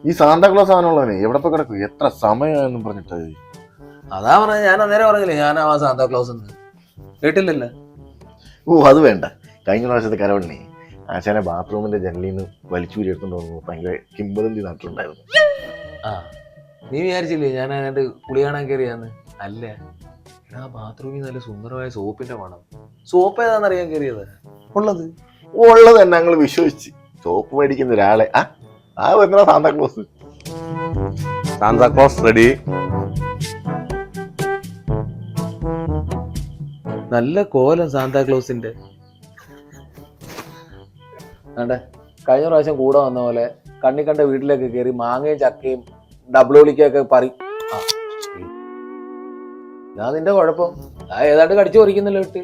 ഈ സാന്താക്ലോസ് ആണുള്ളവനെ എവിടെ പോയി കിടക്കും, എത്ര സമയമായെന്നും പറഞ്ഞിട്ട്. അതാ പറഞ്ഞ, ഞാൻ അന്നേരം പറഞ്ഞില്ലേ ഞാൻ ആ സാന്താക്ലോസ് കേട്ടില്ലല്ലോ. ഓ അത് വേണ്ട. കഴിഞ്ഞ പ്രാവശ്യത്തെ കരവണ്ണി ആശാനെ ബാത്റൂമിന്റെ ജനലിൽ നിന്ന് വലിച്ചൂരി എടുത്തോണ്ട് വന്നു. ഭയങ്കര കിംബദന്തി നാട്ടിലുണ്ടായിരുന്നു. ആ നീ വിചാരിച്ചില്ലേ ഞാൻ അതിനകത്ത് കുളി കാണാൻ കയറിയാന്ന്? അല്ല, ആ ബാത്റൂമിൽ നല്ല സുന്ദരമായ സോപ്പിന്റെ മണം. സോപ്പ് ഏതാണെന്നറിയാൻ കയറിയത് ഉള്ളത് തന്നെ ഞങ്ങൾ വിശ്വസിച്ച് സോപ്പ് മേടിക്കുന്ന ഒരാളെ ആ വരുന്ന സാന്താക്ലോസ്. Santa Claus ready. നല്ല കോലം സാന്താക്ലോസിന്റെ. വേണ്ടേ, കഴിഞ്ഞ പ്രാവശ്യം കൂടെ വന്ന പോലെ കണ്ണി കണ്ട വീട്ടിലേക്ക് കയറി മാങ്ങയും ചക്കയും ഡബിൾ ഒളിക്കൊക്കെ പറി. ഇതാ നിന്റെ കുഴപ്പം. ആ ഏതാണ്ട് കടിച്ചു പറിക്കുന്നല്ലോ ഇട്ട്.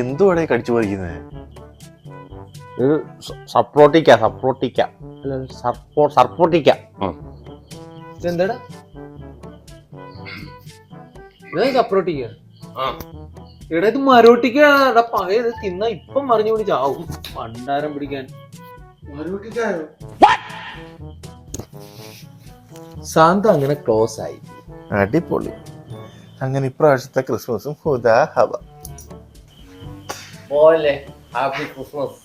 എന്തുവാടേ കടിച്ചു പറിക്കുന്നത്? ഇത് സപ്പോർട്ടിക്ക. ഇതെന്താടാ? ഇതാ സപ്രോട്ടിക്ക. എടാ ഇത് മരോട്ടിക്കാടാ, പഴയത് തിന്നാ ഇപ്പം മറിഞ്ഞു പിടിച്ച് ആവും. പണ്ടാരം പിടിക്കാൻ ശാന്ത അങ്ങനെ ക്ലോസ് ആയി. അടിപൊളി. അങ്ങനെ ഇപ്രാവശ്യത്തെ ക്രിസ്മസും ഹുദാ ഹവ. Happy Christmas.